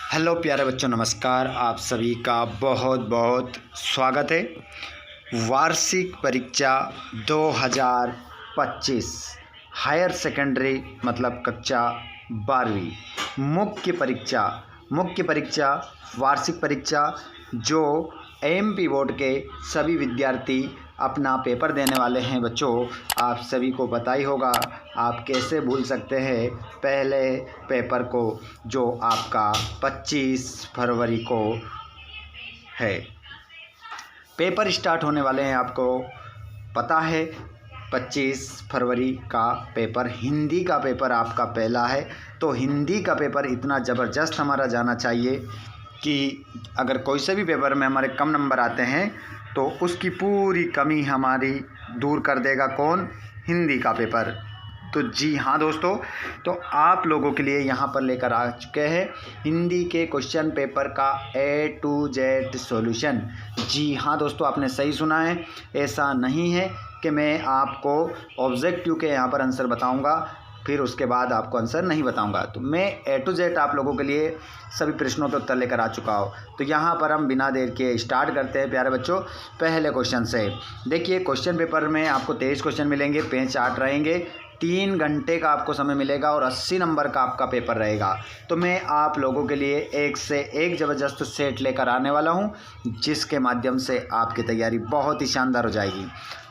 Hello प्यारे बच्चों, नमस्कार। आप सभी का बहुत बहुत स्वागत है। वार्षिक परीक्षा 2025 हायर सेकेंडरी मतलब कक्षा 12वीं मुख्य परीक्षा वार्षिक परीक्षा जो एमपी बोर्ड के सभी विद्यार्थी अपना पेपर देने वाले हैं। बच्चों, आप सभी को पता ही होगा, आप कैसे भूल सकते हैं पहले पेपर को जो आपका 25 फरवरी को है। पेपर स्टार्ट होने वाले हैं, आपको पता है 25 फरवरी का पेपर हिंदी का पेपर आपका पहला है। तो हिंदी का पेपर इतना ज़बरदस्त हमारा जाना चाहिए कि अगर कोई से भी पेपर में हमारे कम नंबर आते हैं तो उसकी पूरी कमी हमारी दूर कर देगा कौन? हिंदी का पेपर। तो जी हाँ दोस्तों, तो आप लोगों के लिए यहाँ पर लेकर आ चुके हैं हिंदी के क्वेश्चन पेपर का A to Z सॉल्यूशन। जी हाँ दोस्तों, आपने सही सुना है। ऐसा नहीं है कि मैं आपको ऑब्जेक्टिव के यहाँ पर आंसर बताऊँगा फिर उसके बाद आपको आंसर नहीं बताऊंगा। तो मैं A to Z आप लोगों के लिए सभी प्रश्नों के उत्तर लेकर आ चुका हूँ। तो यहाँ पर हम बिना देर के स्टार्ट करते हैं प्यारे बच्चों पहले क्वेश्चन से। देखिए, क्वेश्चन पेपर में आपको 23 क्वेश्चन मिलेंगे, पेज 8 रहेंगे, 3 घंटे का आपको समय मिलेगा और 80 नंबर का आपका पेपर रहेगा। तो मैं आप लोगों के लिए एक से एक ज़बरदस्त सेट लेकर आने वाला हूँ जिसके माध्यम से आपकी तैयारी बहुत ही शानदार हो जाएगी।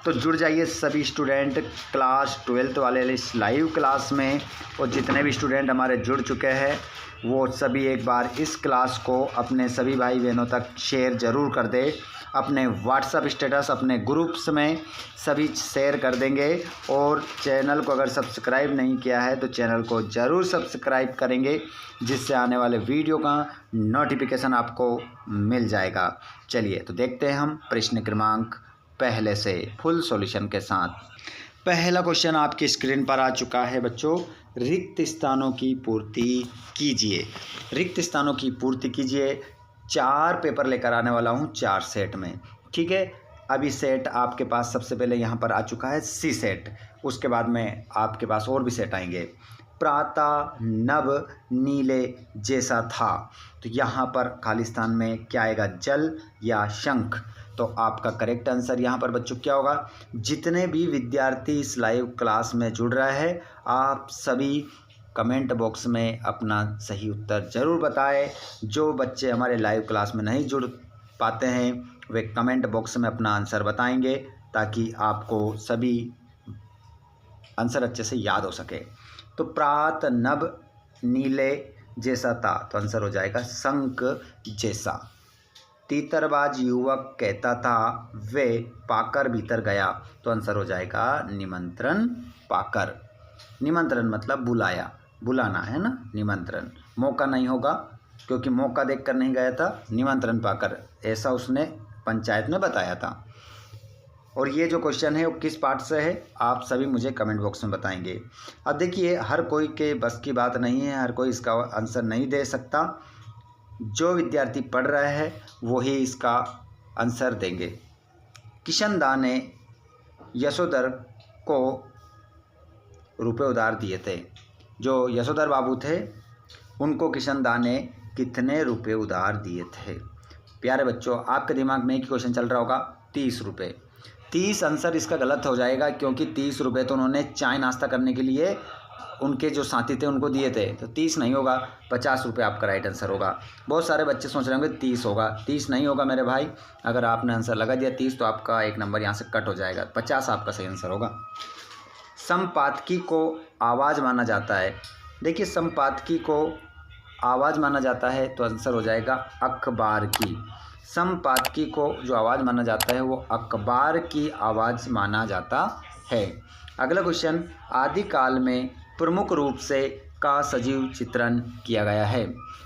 तो जुड़ जाइए सभी स्टूडेंट क्लास 12th वाले इस लाइव क्लास में, और जितने भी स्टूडेंट हमारे जुड़ चुके हैं वो सभी एक बार इस क्लास को अपने सभी भाई बहनों तक शेयर ज़रूर कर दे। अपने व्हाट्सएप स्टेटस, अपने ग्रुप्स में सभी शेयर कर देंगे। और चैनल को अगर सब्सक्राइब नहीं किया है तो चैनल को ज़रूर सब्सक्राइब करेंगे जिससे आने वाले वीडियो का नोटिफिकेशन आपको मिल जाएगा। चलिए तो देखते हैं हम प्रश्न क्रमांक पहले से फुल सॉल्यूशन के साथ। पहला क्वेश्चन आपकी स्क्रीन पर आ चुका है बच्चों। रिक्त स्थानों की पूर्ति कीजिए। रिक्त स्थानों की पूर्ति कीजिए। 4 पेपर लेकर आने वाला हूँ 4 सेट में, ठीक है। अभी सेट आपके पास सबसे पहले यहाँ पर आ चुका है सी सेट, उसके बाद में आपके पास और भी सेट आएंगे। प्रातः नभ नीले जैसा था, तो यहाँ पर खालिस्तान में क्या आएगा? जल या शंख। तो आपका करेक्ट आंसर यहाँ पर बच्चों क्या होगा? जितने भी विद्यार्थी इस लाइव क्लास में जुड़ रहे हैं आप सभी कमेंट बॉक्स में अपना सही उत्तर ज़रूर बताएं। जो बच्चे हमारे लाइव क्लास में नहीं जुड़ पाते हैं वे कमेंट बॉक्स में अपना आंसर बताएंगे ताकि आपको सभी आंसर अच्छे से याद हो सके। तो प्रात नभ नीले जैसा था, तो आंसर हो जाएगा शंख जैसा। तीतरबाज युवक कहता था वे पाकर भीतर गया, तो आंसर हो जाएगा निमंत्रण पाकर। निमंत्रण मतलब बुलाया, बुलाना है ना, निमंत्रण। मौका नहीं होगा क्योंकि मौका देखकर नहीं गया था, निमंत्रण पाकर, ऐसा उसने पंचायत में बताया था। और ये जो क्वेश्चन है वो किस पार्ट से है आप सभी मुझे कमेंट बॉक्स में बताएंगे। अब देखिए, हर कोई के बस की बात नहीं है, हर कोई इसका आंसर नहीं दे सकता। जो विद्यार्थी पढ़ रहे हैं वही इसका आंसर देंगे। किशनदा ने यशोधर को रुपए उधार दिए थे। जो यशोधर बाबू थे उनको किशनदा ने कितने रुपए उधार दिए थे? प्यारे बच्चों, आपके दिमाग में एक ही क्वेश्चन चल रहा होगा, 30 रुपये। 30 आंसर इसका गलत हो जाएगा क्योंकि 30 रुपये तो उन्होंने चाय नाश्ता करने के लिए उनके जो साथी थे उनको दिए थे। तो 30 नहीं होगा, 50 रुपये आपका राइट आंसर होगा। बहुत सारे बच्चे सोच रहे होंगे 30 होगा, 30 नहीं होगा मेरे भाई। अगर आपने आंसर लगा दिया 30 तो आपका एक नंबर यहाँ से कट हो जाएगा, 50 आपका सही आंसर होगा। संपादकी को आवाज़ माना जाता है। देखिए, संपादकी को आवाज़ माना जाता है तो आंसर हो जाएगा अखबार की। संपादकी को जो आवाज़ माना जाता है वो अखबार की आवाज़ माना जाता है। अगला क्वेश्चन, आदिकाल में प्रमुख रूप से का सजीव चित्रण किया गया है।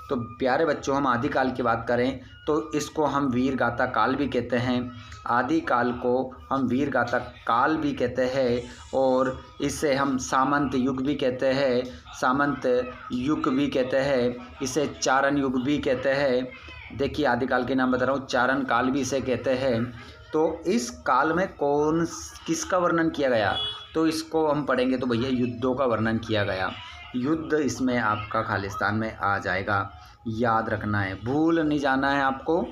तो प्यारे बच्चों, हम आदिकाल की बात करें तो इसको हम वीर गाथा काल भी कहते हैं। आदिकाल को हम वीर गाथा काल भी कहते हैं और इसे हम सामंत युग भी कहते हैं, सामंत युग भी कहते हैं, इसे चारण युग भी कहते हैं। देखिए, आदिकाल के नाम बता रहा हूँ, चारण काल भी इसे कहते हैं। तो इस काल में किसका वर्णन किया गया? तो इसको हम पढ़ेंगे तो भैया युद्धों का वर्णन किया गया। युद्ध इसमें आपका खालिस्तान में आ जाएगा। याद रखना है, भूल नहीं जाना है आपको।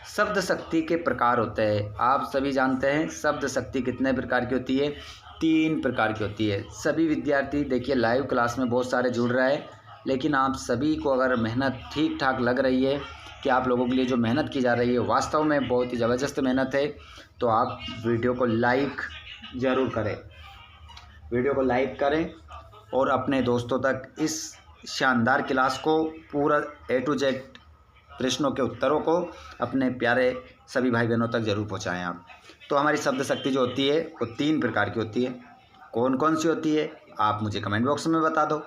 शब्द शक्ति के प्रकार होते हैं, आप सभी जानते हैं शब्द शक्ति कितने प्रकार की होती है, 3 प्रकार की होती है। सभी विद्यार्थी देखिए लाइव क्लास में बहुत सारे जुड़ रहे हैं, लेकिन आप सभी को अगर मेहनत ठीक ठाक लग रही है कि आप लोगों के लिए जो मेहनत की जा रही है वास्तव में बहुत ही ज़बरदस्त मेहनत है, तो आप वीडियो को लाइक ज़रूर करें, वीडियो को लाइक करें और अपने दोस्तों तक इस शानदार क्लास को पूरा A to Z प्रश्नों के उत्तरों को अपने प्यारे सभी भाई बहनों तक ज़रूर पहुंचाएं आप। तो हमारी शब्द शक्ति जो होती है वो 3 प्रकार की होती है। कौन कौन सी होती है आप मुझे कमेंट बॉक्स में बता दो।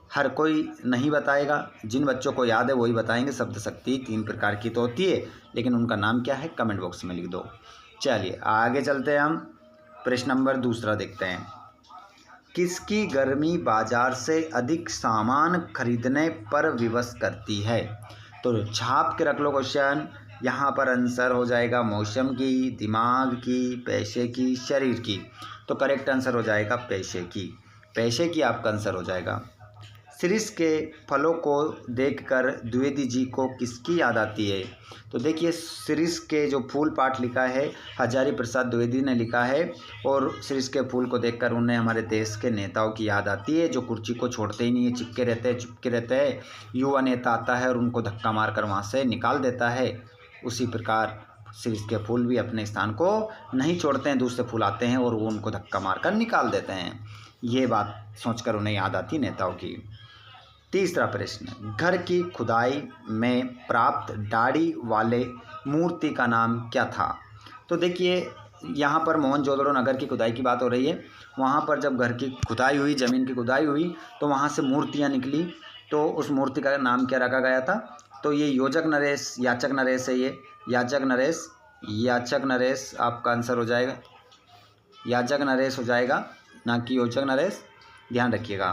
हर कोई नहीं बताएगा, जिन बच्चों को याद है वही बताएंगे। शब्द शक्ति 3 प्रकार की तो होती है, लेकिन उनका नाम क्या है कमेंट बॉक्स में लिख दो। चलिए आगे चलते हैं, हम प्रश्न नंबर 2 देखते हैं। किसकी गर्मी बाजार से अधिक सामान खरीदने पर विवश करती है? तो छाप के रख लो क्वेश्चन। यहाँ पर आंसर हो जाएगा मौसम की, दिमाग की, पैसे की, शरीर की। तो करेक्ट आंसर हो जाएगा पैसे की, पैसे की आपका आंसर हो जाएगा। शिरीष के फलों को देखकर द्विवेदी जी को किसकी याद आती है? तो देखिए शिरीष के जो फूल पाठ लिखा है हजारी प्रसाद द्विवेदी ने लिखा है, और शिरीष के फूल को देखकर उन्हें हमारे देश के नेताओं की याद आती है, जो कुर्सी को छोड़ते ही नहीं है, चिपके रहते हैं। युवा नेता आता है और उनको धक्का मारकर वहाँ से निकाल देता है। उसी प्रकार शिरीष के फूल भी अपने स्थान को नहीं छोड़ते हैं, दूसरे फूल आते हैं और वो उनको धक्का मारकर निकाल देते हैं। ये बात सोचकर उन्हें याद आती नेताओं की। तीसरा प्रश्न, घर की खुदाई में प्राप्त दाढ़ी वाले मूर्ति का नाम क्या था? तो देखिए यहाँ पर मोहनजोदड़ो नगर की खुदाई की बात हो रही है। वहाँ पर जब घर की खुदाई हुई, ज़मीन की खुदाई हुई, तो वहाँ से मूर्तियाँ निकली। तो उस मूर्ति का नाम क्या रखा गया था? तो ये याचक नरेश है। ये याचक नरेश आपका आंसर हो जाएगा। याचक नरेश हो जाएगा, ना कि योचक नरेश, ध्यान रखिएगा।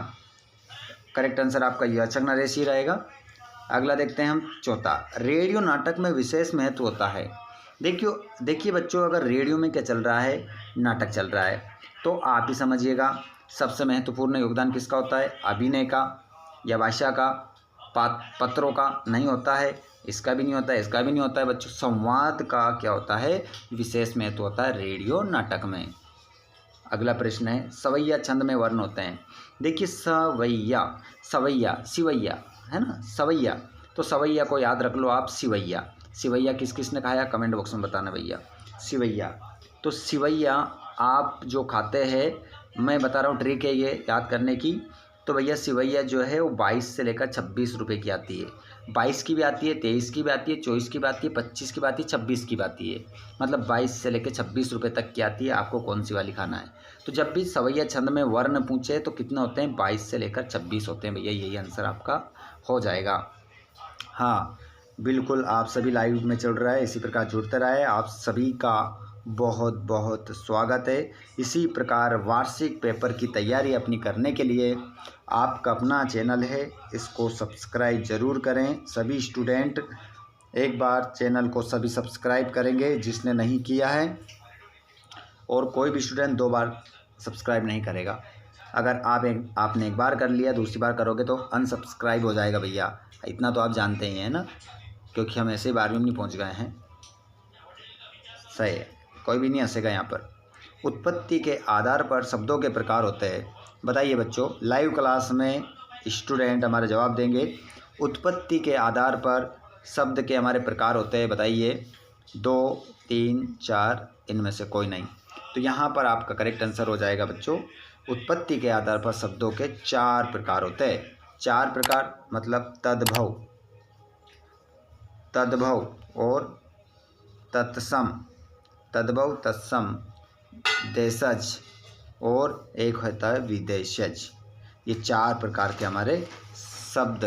करेक्ट आंसर आपका याचक नरेश ही रहेगा। अगला देखते हैं हम चौथा, रेडियो नाटक में विशेष महत्व होता है। देखिए बच्चों, अगर रेडियो में क्या चल रहा है, नाटक चल रहा है, तो आप ही समझिएगा सबसे महत्वपूर्ण योगदान किसका होता है? अभिनय का या भाषा का, पत्रों का नहीं होता है, इसका भी नहीं होता है, इसका भी नहीं होता है बच्चों। संवाद का क्या होता है? विशेष महत्व होता है रेडियो नाटक में। अगला प्रश्न है, सवैया छंद में वर्ण होते हैं। देखिए सवैया सिवैया है ना, सवैया, तो सवैया को याद रख लो आप, सिवैया किस किसने खाया कमेंट बॉक्स में बताना भैया। सिवैया, तो सिवैया आप जो खाते हैं, मैं बता रहा हूँ ट्रिक है ये याद करने की। तो भैया सिवैया जो है वो 22 से लेकर 26 रुपये की आती है। 22 की भी आती है, 23 की भी आती है, 24 की भी आती है, 25 की भी आती है, 26 की भी आती है। मतलब 22 से लेकर 26 रुपये तक की आती है। आपको कौन सी वाली खाना है? तो जब भी सवैया छंद में वर्ण पूछे तो कितने होते हैं? 22 से लेकर 26 होते हैं भैया, यही आंसर आपका हो जाएगा। हाँ बिल्कुल, आप सभी लाइव में चल रहा है, इसी प्रकार जुड़ते रहे। आप सभी का बहुत बहुत स्वागत है। इसी प्रकार वार्षिक पेपर की तैयारी अपनी करने के लिए आपका अपना चैनल है, इसको सब्सक्राइब ज़रूर करें। सभी स्टूडेंट एक बार चैनल को सभी सब्सक्राइब करेंगे जिसने नहीं किया है, और कोई भी स्टूडेंट 2 बार सब्सक्राइब नहीं करेगा। अगर आपने एक बार कर लिया, दूसरी बार करोगे तो अनसब्सक्राइब हो जाएगा भैया, इतना तो आप जानते ही हैं ना, क्योंकि हम ऐसे ही 12वीं में नहीं पहुंच गए हैं। सही है, कोई भी नहीं हंसेगा यहाँ पर। उत्पत्ति के आधार पर शब्दों के प्रकार होते हैं। बताइए बच्चों, लाइव क्लास में स्टूडेंट हमारे जवाब देंगे। उत्पत्ति के आधार पर शब्द के हमारे प्रकार होते हैं, बताइए 2, 3, 4, इनमें से कोई नहीं। तो यहाँ पर आपका करेक्ट आंसर हो जाएगा बच्चों, उत्पत्ति के आधार पर शब्दों के 4 प्रकार होते हैं। 4 प्रकार मतलब तद्भव और तद्भव, तत्सम, देशज और एक होता है विदेशज। ये 4 प्रकार के हमारे शब्द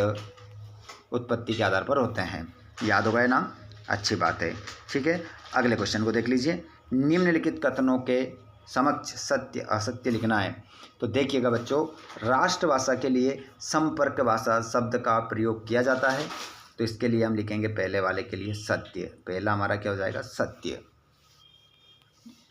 उत्पत्ति के आधार पर होते हैं। याद हो गए ना, अच्छी बात है। ठीक है, अगले क्वेश्चन को देख लीजिए। निम्नलिखित कथनों के समक्ष सत्य असत्य लिखना है। तो देखिएगा बच्चों, राष्ट्रभाषा के लिए संपर्क भाषा शब्द का प्रयोग किया जाता है, तो इसके लिए हम लिखेंगे पहले वाले के लिए सत्य। पहला हमारा क्या हो जाएगा? सत्य।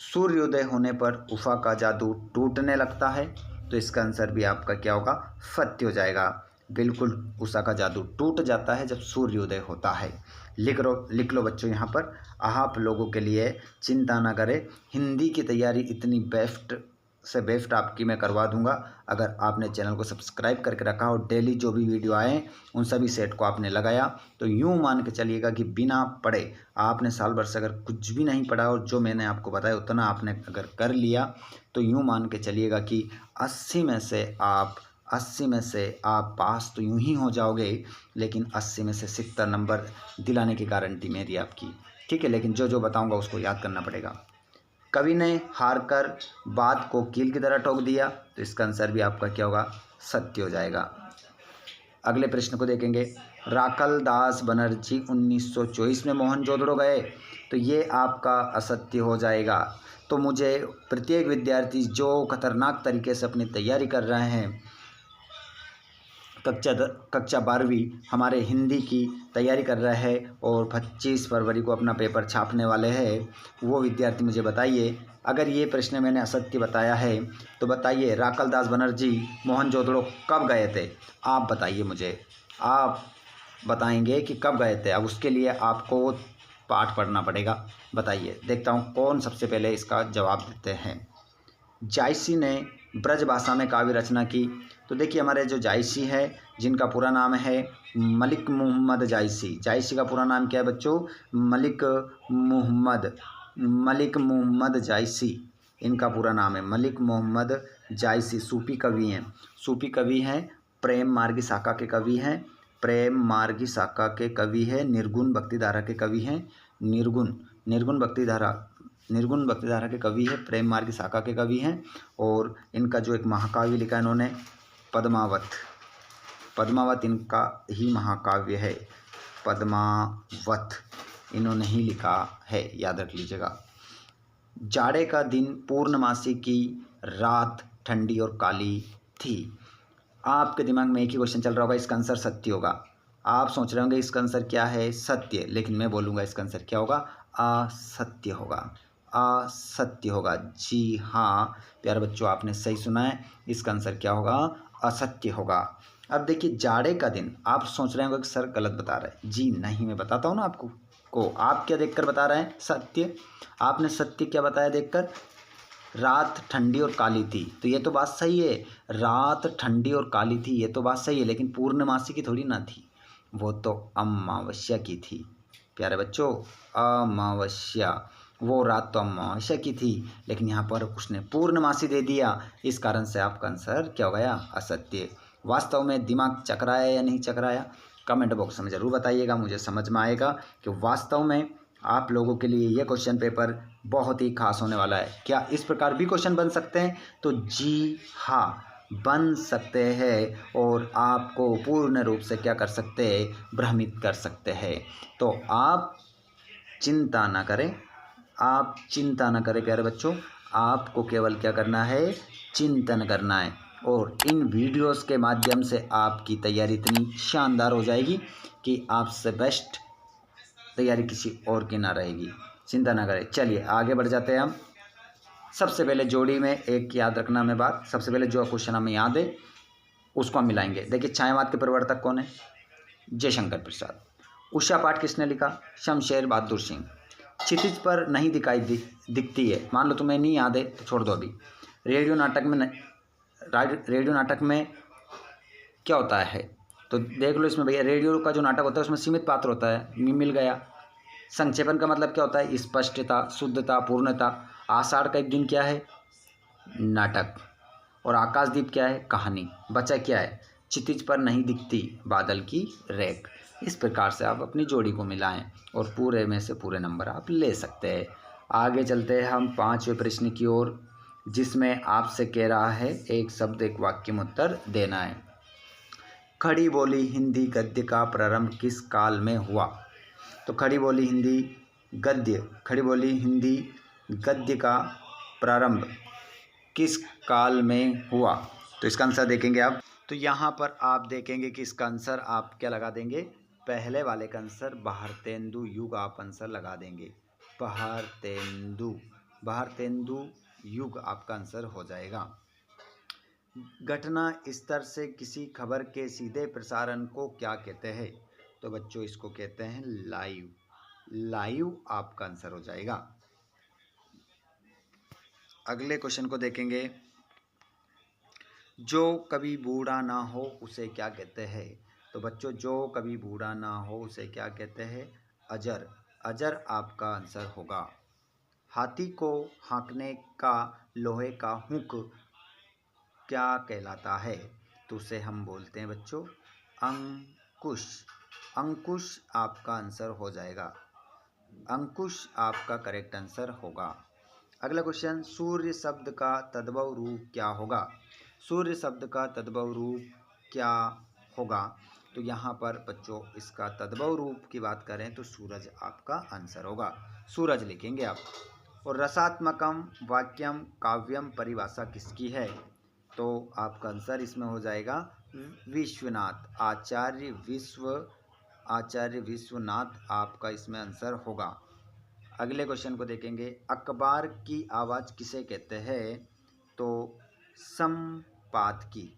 सूर्योदय होने पर उषा का जादू टूटने लगता है, तो इसका आंसर भी आपका क्या होगा? सत्य हो जाएगा। बिल्कुल उषा का जादू टूट जाता है जब सूर्योदय होता है। लिख लो बच्चों यहाँ पर। आप लोगों के लिए चिंता ना करें, हिंदी की तैयारी इतनी बेस्ट से बेस्ट आपकी मैं करवा दूंगा। अगर आपने चैनल को सब्सक्राइब करके रखा और डेली जो भी वीडियो आए उन सभी सेट को आपने लगाया, तो यूँ मान के चलिएगा कि बिना पढ़े आपने साल भर से अगर कुछ भी नहीं पढ़ा और जो मैंने आपको बताया उतना आपने अगर कर लिया, तो यूँ मान के चलिएगा कि 80 में से आप पास तो यूं ही हो जाओगे, लेकिन 80 में से 70 नंबर दिलाने की गारंटी मेरी आपकी। ठीक है, लेकिन जो जो बताऊंगा उसको याद करना पड़ेगा। कवि ने हार कर बात को कील की तरह ठोक दिया, तो इसका आंसर भी आपका क्या होगा? सत्य हो जाएगा। अगले प्रश्न को देखेंगे। राखल दास बनर्जी 1924 में मोहनजोदड़ो गए, तो ये आपका असत्य हो जाएगा। तो मुझे प्रत्येक विद्यार्थी जो खतरनाक तरीके से अपनी तैयारी कर रहे हैं, कक्षा 12वीं हमारे हिंदी की तैयारी कर रहे हैं और 25 फरवरी को अपना पेपर छापने वाले हैं, वो विद्यार्थी मुझे बताइए, अगर ये प्रश्न मैंने असत्य बताया है तो बताइए राखल दास बनर्जी मोहनजोदड़ो कब गए थे? आप बताइए मुझे, आप बताएंगे कि कब गए थे। अब उसके लिए आपको पाठ पढ़ना पड़ेगा। बताइए, देखता हूँ कौन सबसे पहले इसका जवाब देते हैं। जायसी ने ब्रज भाषा में काव्य रचना की, तो देखिए हमारे जो जायसी है, जिनका पूरा नाम है मलिक मोहम्मद जायसी। जायसी का पूरा नाम क्या है बच्चों? मलिक मोहम्मद जायसी, इनका पूरा नाम है मलिक मोहम्मद जायसी। सूफी कवि हैं, सूफी कवि हैं, प्रेम मार्गी शाखा के कवि हैं, प्रेम मार्गी शाखा के कवि हैं, निर्गुण भक्तिधारा के कवि हैं, निर्गुण भक्तिधारा के कवि है, प्रेम मार्ग की शाखा के कवि हैं। और इनका जो एक महाकाव्य लिखा इन्होंने पद्मावत इनका ही महाकाव्य है। पद्मावत इन्होंने ही लिखा है, याद रख लीजिएगा। जाड़े का दिन, पूर्णमासी की रात ठंडी और काली थी। आपके दिमाग में एक ही क्वेश्चन चल रहा होगा, इसका आंसर सत्य होगा। आप सोच रहे होंगे इसका आंसर क्या है? सत्य। लेकिन मैं बोलूँगा इसका आंसर क्या होगा? असत्य होगा। असत्य होगा। जी हाँ प्यारे बच्चों, आपने सही सुना है, इसका आंसर क्या होगा? असत्य होगा। अब देखिए, जाड़े का दिन, आप सोच रहे होंगे कि सर गलत बता रहे हैं। जी नहीं, मैं बताता हूँ ना आपको आप क्या देखकर बता रहे हैं? सत्य। आपने सत्य क्या बताया देखकर? रात ठंडी और काली थी, तो ये तो बात सही है, रात ठंडी और काली थी, ये तो बात सही है, लेकिन पूर्णमासी की थोड़ी ना थी, वो तो अमावस्या की थी प्यारे बच्चों। अमावस्या, वो रात तो अमावस्या की थी, लेकिन यहाँ पर उसने पूर्णमासी दे दिया, इस कारण से आपका आंसर क्या हो गया? असत्य। वास्तव में दिमाग चकराया या नहीं चकराया? कमेंट बॉक्स में ज़रूर बताइएगा, मुझे समझ में आएगा कि वास्तव में आप लोगों के लिए ये क्वेश्चन पेपर बहुत ही खास होने वाला है। क्या इस प्रकार भी क्वेश्चन बन सकते हैं? तो जी हाँ, बन सकते हैं, और आपको पूर्ण रूप से क्या कर सकते हैं? भ्रमित कर सकते हैं। तो आप चिंता ना करें, आप चिंता ना करें प्यारे बच्चों, आपको केवल क्या करना है? चिंतन करना है, और इन वीडियोस के माध्यम से आपकी तैयारी इतनी शानदार हो जाएगी कि आपसे बेस्ट तैयारी किसी और की ना रहेगी। चिंता ना करें। चलिए आगे बढ़ जाते हैं हम। सबसे पहले जोड़ी में एक याद रखना हमें बात, सबसे पहले जो क्वेश्चन हमें याद है उसको हम मिलाएंगे। देखिए, छायावाद के प्रवर्तक कौन है? जयशंकर प्रसाद। उषा पाठ किसने लिखा? शमशेर बहादुर सिंह। क्षितिज पर नहीं दिखती है, मान लो तुम्हें नहीं याद है तो छोड़ दो अभी। रेडियो नाटक में क्या होता है? तो देख लो इसमें भैया, रेडियो का जो नाटक होता है उसमें सीमित पात्र होता है, मिल गया। संक्षेपण का मतलब क्या होता है? स्पष्टता, शुद्धता, पूर्णता। आषाढ़ का एक दिन क्या है? नाटक। और आकाशदीप क्या है? कहानी। बचा क्या है? क्षितिज पर नहीं दिखती बादल की रेख। इस प्रकार से आप अपनी जोड़ी को मिलाएं और पूरे में से पूरे नंबर आप ले सकते हैं। आगे चलते हैं हम 5वें प्रश्न की ओर, जिसमें आपसे कह रहा है एक शब्द एक वाक्य में उत्तर देना है। खड़ी बोली हिंदी गद्य का प्रारंभ किस काल में हुआ? तो खड़ी बोली हिंदी गद्य का प्रारंभ किस काल में हुआ? तो इसका आंसर देखेंगे आप। तो यहाँ पर आप देखेंगे कि इसका आंसर आप क्या लगा देंगे? पहले वाले का आंसर भारतेंदु युग आप आंसर लगा देंगे। भारतेंदु युग आपका आंसर हो जाएगा। घटना स्तर से किसी खबर के सीधे प्रसारण को क्या कहते हैं? तो बच्चों इसको कहते हैं लाइव। लाइव आपका आंसर हो जाएगा। अगले क्वेश्चन को देखेंगे। जो कभी बूढ़ा ना हो उसे क्या कहते हैं? तो बच्चों जो कभी बूढ़ा ना हो उसे क्या कहते हैं? अजर। अजर आपका आंसर होगा। हाथी को हाँकने का लोहे का हुक क्या कहलाता है? तो उसे हम बोलते हैं बच्चों अंकुश। अंकुश आपका आंसर हो जाएगा। अंकुश आपका करेक्ट आंसर होगा। अगला क्वेश्चन, सूर्य शब्द का तद्भव रूप क्या होगा? सूर्य शब्द का तद्भव रूप क्या होगा? तो यहाँ पर बच्चों इसका तद्भव रूप की बात करें तो सूरज आपका आंसर होगा। सूरज लिखेंगे आप। और रसात्मकम वाक्यम काव्यम परिभाषा किसकी है? तो आपका आंसर इसमें हो जाएगा विश्वनाथ। आचार्य विश्वनाथ आपका इसमें आंसर होगा। अगले क्वेश्चन को देखेंगे। अखबार की आवाज़ किसे कहते हैं? तो संपादकी।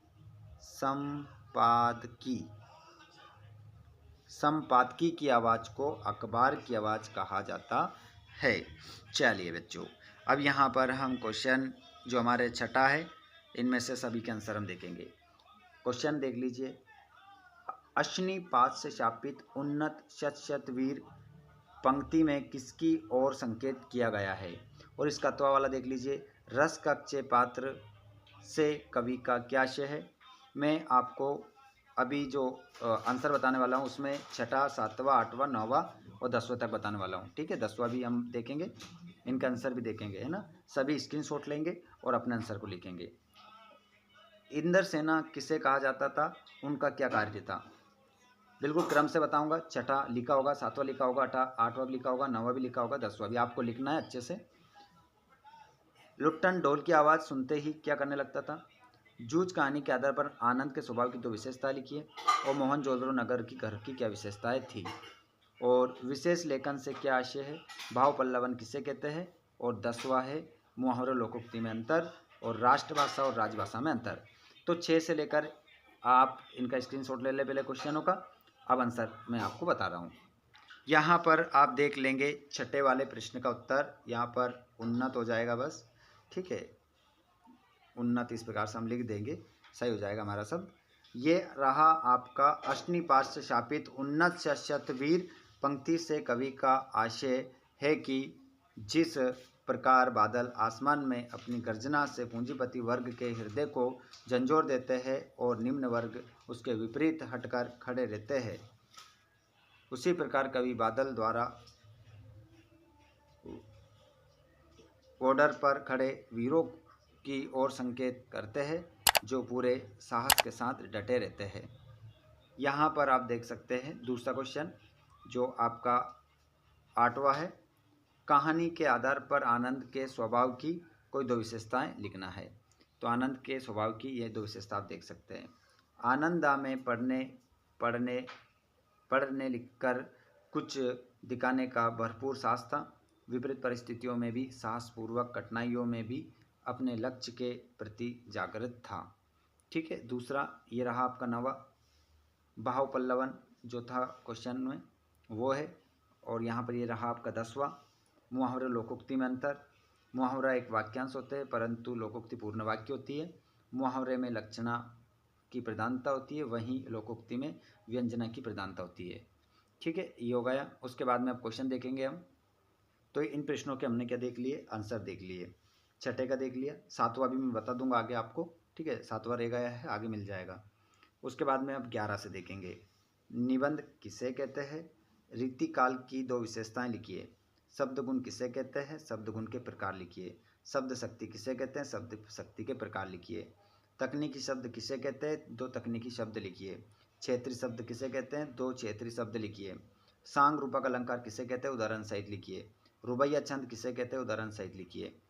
संपादकी की आवाज़ को अखबार की आवाज़ कहा जाता है। चलिए बच्चों, अब यहाँ पर हम क्वेश्चन जो हमारे छठा है इनमें से सभी के आंसर हम देखेंगे। क्वेश्चन देख लीजिए। अश्निपात से शापित उन्नत शतवीर पंक्ति में किसकी ओर संकेत किया गया है? और इसका तो वाला देख लीजिए। रस कच्चे पात्र से कवि का क्या आशय है? मैं आपको अभी जो आंसर बताने वाला हूँ उसमें छठा, सातवां, आठवां, नौवां और 10वां तक बताने वाला हूँ। ठीक है, 10वां भी हम देखेंगे, इनका आंसर भी देखेंगे, है ना। सभी स्क्रीनशॉट लेंगे और अपने आंसर को लिखेंगे। इंद्रसेना किसे कहा जाता था? उनका क्या कार्य था? बिल्कुल क्रम से बताऊंगा। छठा लिखा होगा, सातवां लिखा होगा, आठवां भी लिखा होगा, नौवां भी लिखा होगा, 10वां भी आपको लिखना है अच्छे से। लुट्टन ढोल की आवाज़ सुनते ही क्या करने लगता था? जूझ कहानी के आधार पर आनंद के स्वभाव की 2 विशेषताएं लिखिए। और मोहनजोदड़ो नगर की घर की क्या विशेषताएं थी? और विशेष लेखन से क्या आशय है? भाव पल्लवन किसे कहते हैं? और 10वां है मुहावरे लोकोक्ति में अंतर और राष्ट्रभाषा और राजभाषा में अंतर। तो 6 से लेकर आप इनका स्क्रीनशॉट ले लें पहले क्वेश्चनों का। अब आंसर मैं आपको बता रहा हूँ। यहाँ पर आप देख लेंगे छठे वाले प्रश्न का उत्तर यहाँ पर उन्नत हो जाएगा बस। ठीक है, उन्नत इस प्रकार से हम लिख देंगे, सही हो जाएगा हमारा शब्द। ये रहा आपका अश्निपात से शापित उन्नत शतवीर पंक्ति से कवि का आशय है कि जिस प्रकार बादल आसमान में अपनी गर्जना से पूंजीपति वर्ग के हृदय को झंझोर देते हैं और निम्न वर्ग उसके विपरीत हटकर खड़े रहते हैं, उसी प्रकार कवि बादल द्वारा बॉर्डर पर खड़े वीरों की ओर संकेत करते हैं जो पूरे साहस के साथ डटे रहते हैं। यहाँ पर आप देख सकते हैं दूसरा क्वेश्चन जो आपका 8वां है। कहानी के आधार पर आनंद के स्वभाव की कोई 2 विशेषताएं लिखना है। तो आनंद के स्वभाव की ये 2 विशेषता आप देख सकते हैं। आनंदा में पढ़ने लिखकर कुछ दिखाने का भरपूर साहस था। विपरीत परिस्थितियों में भी साहसपूर्वक, कठिनाइयों में भी अपने लक्ष्य के प्रति जागृत था। ठीक है, दूसरा ये रहा आपका 9वां। भाव पल्लवन जो था क्वेश्चन में वो है। और यहाँ पर ये रहा आपका 10वां। मुहावरे लोकोक्ति में अंतर। मुहावरा एक वाक्यांश होते हैं परंतु लोकोक्ति पूर्ण वाक्य होती है। मुहावरे में लक्षणा की प्रधानता होती है, वहीं लोकोक्ति में व्यंजना की प्रधानता होती है। ठीक है, ये हो गया। उसके बाद में अब क्वेश्चन देखेंगे हम। तो इन प्रश्नों के हमने क्या देख लिए? आंसर देख लिए। छठे का देख लिया, 7वां भी मैं बता दूंगा आगे आपको। ठीक है, 7वां रह गया है, आगे मिल जाएगा। उसके बाद में अब 11 से देखेंगे। निबंध किसे कहते हैं? रीतिकाल की 2 विशेषताएं लिखिए। शब्द गुण किसे कहते हैं? शब्द गुण के प्रकार लिखिए। शब्द शक्ति किसे कहते हैं? शब्द शक्ति के प्रकार लिखिए। तकनीकी शब्द किसे कहते हैं? 2 तकनीकी शब्द लिखिए। क्षेत्रीय शब्द किसे कहते हैं? 2 क्षेत्रीय शब्द लिखिए। सांग रूपक अलंकार किसे कहते हैं? उदाहरण सहित लिखिए। रुबैया छंद किसे कहते हैं? उदाहरण सहित लिखिए।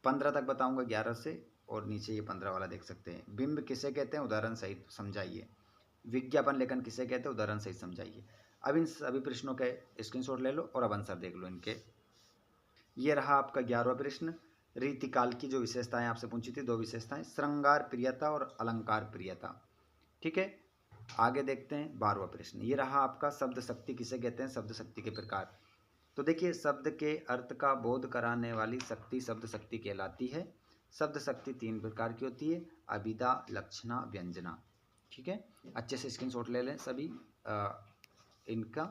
15 तक बताऊंगा 11 से, और नीचे ये 15 वाला देख सकते हैं। बिंब किसे कहते हैं? उदाहरण सहित समझाइए। विज्ञापन लेखन किसे कहते हैं? उदाहरण सहित समझाइए। अब इन सभी प्रश्नों के स्क्रीनशॉट ले लो और अब आंसर देख लो इनके। ये रहा आपका 11वां प्रश्न। रीतिकाल की जो विशेषताएं आपसे पूछी थी, 2 विशेषताएं, श्रृंगार प्रियता और अलंकार प्रियता। ठीक है, आगे देखते हैं 12वां प्रश्न। ये रहा आपका शब्द शक्ति किसे कहते हैं, शब्द शक्ति के प्रकार। तो देखिए, शब्द के अर्थ का बोध कराने वाली शक्ति शब्द शक्ति कहलाती है। शब्द शक्ति 3 प्रकार की होती है, अभिधा, लक्षणा, व्यंजना। ठीक है, अच्छे से स्क्रीनशॉट ले लें सभी इनका।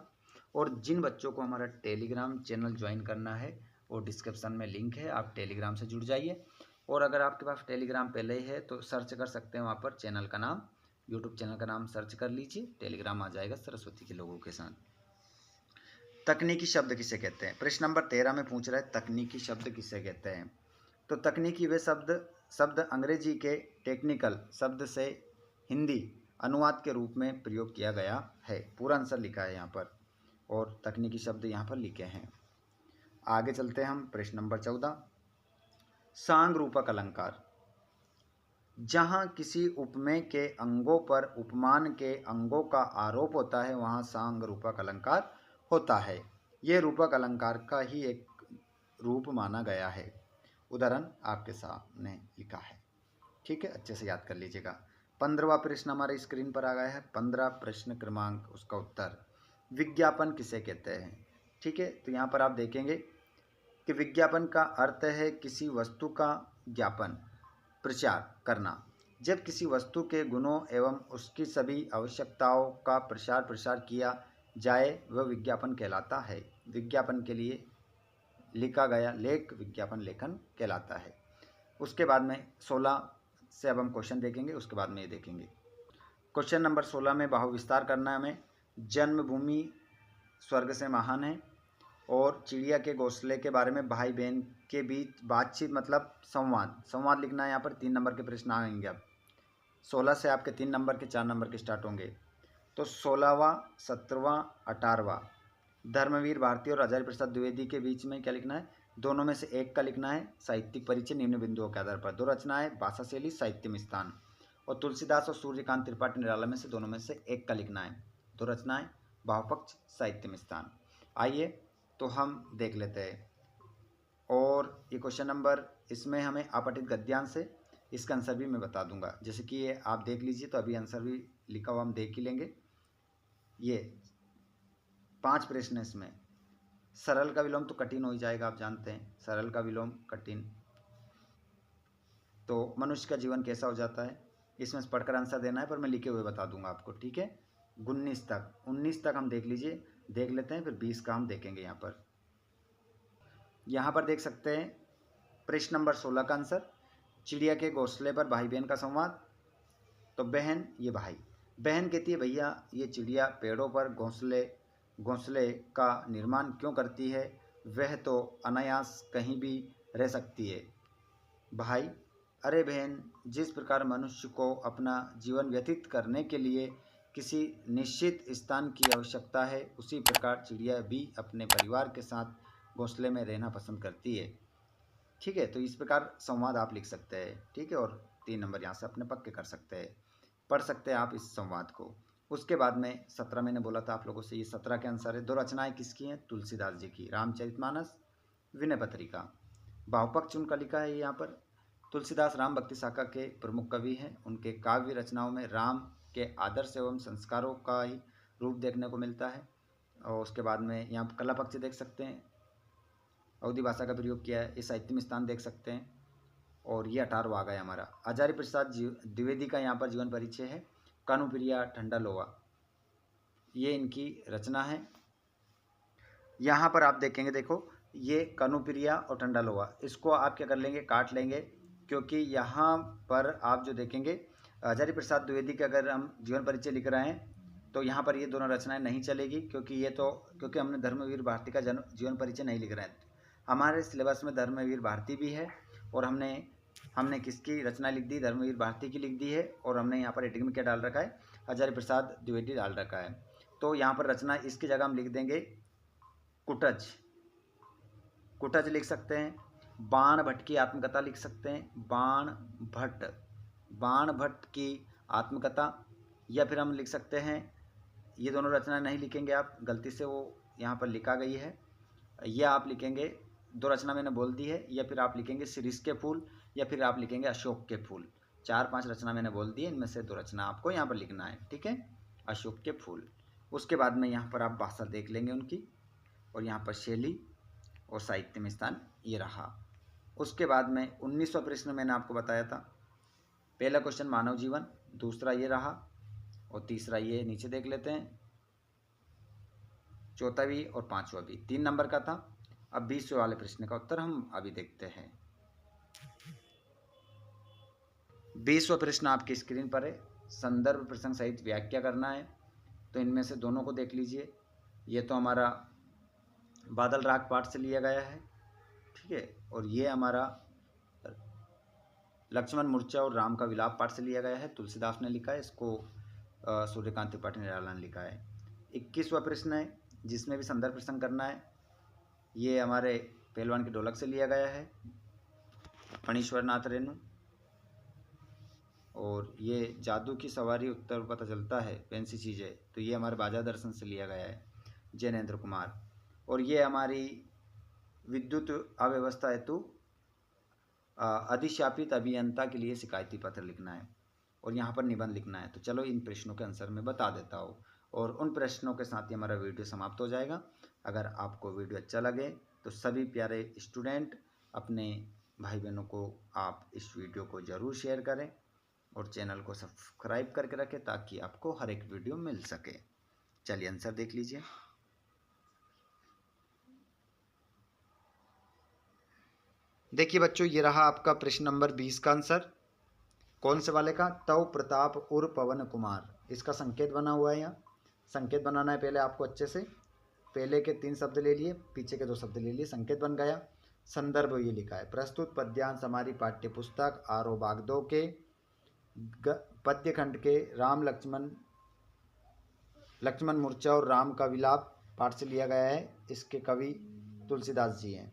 और जिन बच्चों को हमारा टेलीग्राम चैनल ज्वाइन करना है, वो डिस्क्रिप्शन में लिंक है, आप टेलीग्राम से जुड़ जाइए। और अगर आपके पास टेलीग्राम पहले ही है तो सर्च कर सकते हैं, वहाँ पर चैनल का नाम, यूट्यूब चैनल का नाम सर्च कर लीजिए, टेलीग्राम आ जाएगा सरस्वती के लोगों के साथ। तकनीकी शब्द किसे कहते हैं, प्रश्न नंबर 13 में पूछ रहा है तकनीकी शब्द किसे कहते हैं। तो तकनीकी वे शब्द अंग्रेजी के टेक्निकल शब्द से हिंदी अनुवाद के रूप में प्रयोग किया गया है। पूरा आंसर लिखा है यहाँ पर, और तकनीकी शब्द यहाँ पर लिखे हैं। आगे चलते हैं हम, प्रश्न नंबर 14, सांग रूपक अलंकार। जहाँ किसी उपमेय के अंगों पर उपमान के अंगों का आरोप होता है, वहाँ सांग रूपक अलंकार होता है। यह रूपक अलंकार का ही एक रूप माना गया है। उदाहरण आपके सामने लिखा है। ठीक है, अच्छे से याद कर लीजिएगा। 15वां प्रश्न हमारे स्क्रीन पर आ गया है। 15 प्रश्न क्रमांक, उसका उत्तर, विज्ञापन किसे कहते हैं। ठीक है, तो यहाँ पर आप देखेंगे कि विज्ञापन का अर्थ है किसी वस्तु का ज्ञापन, प्रचार करना। जब किसी वस्तु के गुणों एवं उसकी सभी आवश्यकताओं का प्रसार किया जाए, वह विज्ञापन कहलाता है। विज्ञापन के लिए लिखा गया लेख विज्ञापन लेखन कहलाता है। उसके बाद में 16 से अब हम क्वेश्चन देखेंगे, उसके बाद में ये देखेंगे। क्वेश्चन नंबर 16 में बहु विस्तार करना है हमें। जन्मभूमि स्वर्ग से महान है, और चिड़िया के घोंसले के बारे में भाई बहन के बीच बातचीत मतलब संवाद लिखना है। यहाँ पर 3 नंबर के प्रश्न आएंगे। अब 16 से आपके 3 नंबर के 4 नंबर के स्टार्ट होंगे। तो 16वां, 17वां, 18वां, धर्मवीर भारती और आचार्य प्रसाद द्विवेदी के बीच में क्या लिखना है, दोनों में से एक का लिखना है। साहित्यिक परिचय निम्न बिंदुओं के आधार पर। 2 रचनाएं, भाषा शैली, साहित्य में स्थान। और तुलसीदास और सूर्यकांत त्रिपाठी निराला में से दोनों में से एक का लिखना है। 2 रचनाएं, भावपक्ष, साहित्य में स्थान। आइए तो हम देख लेते हैं। और ये क्वेश्चन नंबर, इसमें हमें अपठित गद्यांश है, इसका आंसर भी मैं बता दूंगा। जैसे कि ये आप देख लीजिए, तो अभी आंसर भी लिखा हुआ हम देख ही लेंगे। ये 5 प्रश्न है इसमें। सरल का विलोम तो कठिन हो ही जाएगा, आप जानते हैं सरल का विलोम कठिन। तो मनुष्य का जीवन कैसा हो जाता है, इसमें पढ़कर आंसर देना है, पर मैं लिखे हुए बता दूंगा आपको। ठीक है, 19 तक हम देख लीजिए, देख लेते हैं, फिर 20 का हम देखेंगे। यहाँ पर देख सकते हैं प्रश्न नंबर 16 का आंसर, चिड़िया के घोंसले पर भाई बहन का संवाद। तो बहन, ये भाई, बहन कहती है भैया ये चिड़िया पेड़ों पर घोंसले का निर्माण क्यों करती है, वह तो अनायास कहीं भी रह सकती है। भाई, अरे बहन, जिस प्रकार मनुष्य को अपना जीवन व्यतीत करने के लिए किसी निश्चित स्थान की आवश्यकता है, उसी प्रकार चिड़िया भी अपने परिवार के साथ घोंसले में रहना पसंद करती है। ठीक है, तो इस प्रकार संवाद आप लिख सकते हैं। ठीक है, और 3 नंबर यहाँ से अपने पक्के कर सकते हैं, पढ़ सकते हैं आप इस संवाद को। उसके बाद में 17 मैंने बोला था आप लोगों से, ये 17 के आंसर है। 2 रचनाएं किसकी हैं, तुलसीदास जी की, रामचरितमानस, विनय पत्रिका। भावपक्ष उनका लिखा है यहाँ पर। तुलसीदास राम भक्ति शाखा के प्रमुख कवि हैं। उनके काव्य रचनाओं में राम के आदर्श एवं संस्कारों का ही रूप देखने को मिलता है। और उसके बाद में यहाँ कला पक्ष देख सकते हैं, अवधी भाषा का प्रयोग किया है। ये साहित्य में स्थान देख सकते हैं। और ये 18वां आ गया हमारा। आचार्य प्रसाद द्विवेदी का यहाँ पर जीवन परिचय है। कानुप्रिया ठंडालोवा, ये इनकी रचना है। यहाँ पर आप देखेंगे, देखो ये कानुप्रिया और ठंडालोवा, इसको आप क्या कर लेंगे, काट लेंगे, क्योंकि यहाँ पर आप जो देखेंगे आचार्य प्रसाद द्विवेदी के अगर हम जीवन परिचय लिख रहे हैं तो यहाँ पर ये दोनों रचनाएं नहीं चलेगी, क्योंकि हमने धर्मवीर भारती का जीवन परिचय नहीं लिख रहे हैं। हमारे सिलेबस में धर्मवीर भारती भी है, और हमने किसकी रचना लिख दी, धर्मवीर भारती की लिख दी है। और हमने यहाँ पर हेडिंग में क्या डाल रखा है, आचार्य प्रसाद द्विवेदी डाल रखा है। तो यहाँ पर रचना, इसकी जगह हम लिख देंगे कुटज लिख सकते हैं। बाण भट्ट की आत्मकथा लिख सकते हैं, बाण भट्ट की आत्मकथा। या फिर हम लिख सकते हैं, ये दोनों रचना नहीं लिखेंगे आप, गलती से वो यहाँ पर लिखा गई है, यह आप लिखेंगे दो रचना मैंने बोल दी है, या फिर आप लिखेंगे शिरीष के फूल, या फिर आप लिखेंगे अशोक के फूल। 4-5 रचना मैंने बोल दी है, इनमें से 2 रचना आपको यहाँ पर लिखना है, ठीक है, अशोक के फूल। उसके बाद में यहाँ पर आप भाषा देख लेंगे उनकी, और यहाँ पर शैली और साहित्य में स्थान ये रहा। उसके बाद में 19वां प्रश्न मैंने आपको बताया था। पहला क्वेश्चन मानव जीवन, दूसरा ये रहा, और तीसरा ये नीचे देख लेते हैं, चौथा भी और 5वां भी 3 नंबर का था। अब 20वें वाले प्रश्न का उत्तर हम अभी देखते हैं। 20वां प्रश्न आपकी स्क्रीन पर है। संदर्भ प्रसंग सहित व्याख्या करना है, तो इनमें से दोनों को देख लीजिए। ये तो हमारा बादल राग पाठ से लिया गया है, ठीक है, और ये हमारा लक्ष्मण मूर्छा और राम का विलाप पाठ से लिया गया है, तुलसीदास ने लिखा है इसको, सूर्यकांत त्रिपाठी निराला ने लिखा है। 21वां प्रश्न है, जिसमें भी संदर्भ प्रसंग करना है, ये हमारे पहलवान के ढोलक से लिया गया है, फणीश्वर नाथ रेणु, और ये जादू की सवारी उत्तर पता चलता है पेंसी चीज़ें, तो ये हमारे बाजा दर्शन से लिया गया है, जैनेन्द्र कुमार। और ये हमारी विद्युत अव्यवस्था हेतु अधिशापित अभियंता के लिए शिकायती पत्र लिखना है, और यहाँ पर निबंध लिखना है। तो चलो इन प्रश्नों के आंसर मैं बता देता हूँ, और उन प्रश्नों के साथ ही हमारा वीडियो समाप्त हो जाएगा। अगर आपको वीडियो अच्छा लगे तो सभी प्यारे स्टूडेंट, अपने भाई बहनों को आप इस वीडियो को ज़रूर शेयर करें, और चैनल को सब्सक्राइब करके रखें ताकि आपको हर एक वीडियो मिल सके। चलिए आंसर देख लीजिए। देखिए बच्चों, ये रहा आपका प्रश्न नंबर 20 का आंसर। कौन से वाले का? तव प्रताप उर्फ पवन कुमार, इसका संकेत बना हुआ है यहाँ। संकेत बनाना है पहले आपको अच्छे से। पहले के 3 शब्द ले लिए, पीछे के 2 शब्द ले लिए, संकेत बन गया। संदर्भ ये लिखा है, प्रस्तुत पद्यांश हमारी पाठ्य पुस्तक आरो बागदो के पद्यखंड के राम लक्ष्मण मूर्छा और राम का विलाप पाठ से लिया गया है। इसके कवि तुलसीदास जी हैं।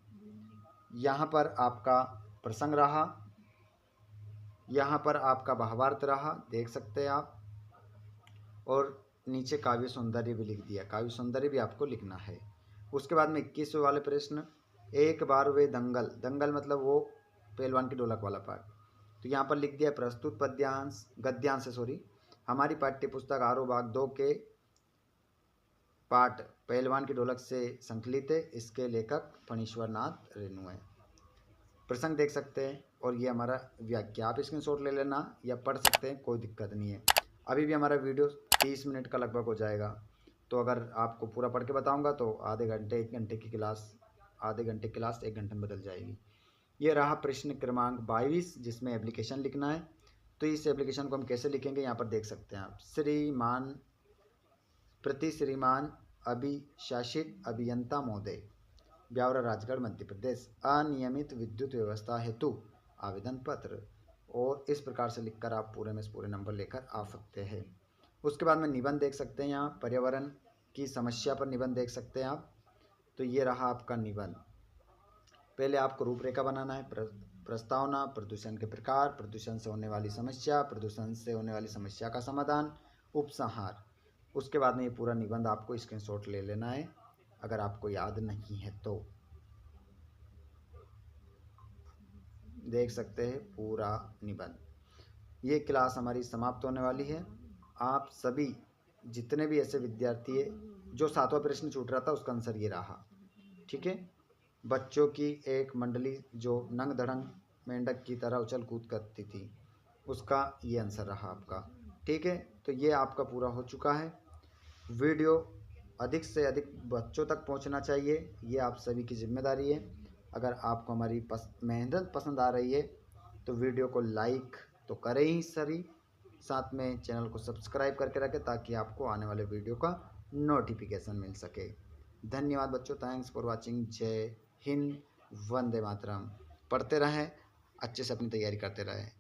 यहाँ पर आपका प्रसंग रहा, यहाँ पर आपका भावार्थ रहा, देख सकते हैं आप, और नीचे काव्य सौंदर्य भी लिख दिया, काव्य सौंदर्य भी आपको लिखना है। उसके बाद में 21वें वाले प्रश्न, एक बार वे दंगल, दंगल मतलब वो पहलवान की ढोलक वाला पाठ, तो यहाँ पर लिख दिया प्रस्तुत गद्यांश हमारी पाठ्य पुस्तक आरो बाग 2 के पाठ पहलवान की ढोलक से संकलित है। इसके लेखक फणीश्वर नाथ रेणु हैं। प्रसंग देख सकते हैं, और ये हमारा व्याख्या, आप स्क्रीनशॉट ले लेना या पढ़ सकते हैं, कोई दिक्कत नहीं है। अभी भी हमारा वीडियो 30 मिनट का लगभग हो जाएगा, तो अगर आपको पूरा पढ़ के बताऊंगा तो आधे घंटे 1 घंटे की क्लास, आधे घंटे क्लास 1 घंटे में बदल जाएगी। ये रहा प्रश्न क्रमांक 22, जिसमें एप्लीकेशन लिखना है। तो इस एप्लीकेशन को हम कैसे लिखेंगे यहाँ पर देख सकते हैं आप। श्रीमान प्रति श्रीमान अभिशासित अभियंता महोदय, ब्यावरा राजगढ़ मध्य प्रदेश, अनियमित विद्युत व्यवस्था हेतु आवेदन पत्र, और इस प्रकार से लिखकर आप पूरे में पूरे नंबर लेकर आ सकते हैं। उसके बाद में निबंध देख सकते हैं, यहाँ पर्यावरण की समस्या पर निबंध देख सकते हैं आप। तो ये रहा आपका निबंध। पहले आपको रूपरेखा बनाना है, प्रस्तावना, प्रदूषण के प्रकार, प्रदूषण से होने वाली समस्या, प्रदूषण से होने वाली समस्या का समाधान, उपसंहार। उसके बाद में ये पूरा निबंध आपको स्क्रीनशॉट ले लेना है, अगर आपको याद नहीं है तो। देख सकते हैं पूरा निबंध। ये क्लास हमारी समाप्त होने वाली है। आप सभी जितने भी ऐसे विद्यार्थी है, जो 7वां प्रश्न छूट रहा था उसका आंसर ये रहा, ठीक है। बच्चों की एक मंडली जो नंग धड़ंग मेंढक की तरह उछल कूद करती थी, उसका ये आंसर रहा आपका, ठीक है। तो ये आपका पूरा हो चुका है। वीडियो अधिक से अधिक बच्चों तक पहुंचना चाहिए, ये आप सभी की जिम्मेदारी है। अगर आपको हमारी मेहनत पसंद आ रही है तो वीडियो को लाइक तो करें ही सभी, साथ में चैनल को सब्सक्राइब करके रखें ताकि आपको आने वाले वीडियो का नोटिफिकेशन मिल सके। धन्यवाद बच्चों, थैंक्स फॉर वाचिंग। जय हिंद, वंदे मातरम। पढ़ते रहें, अच्छे से अपनी तैयारी करते रहें।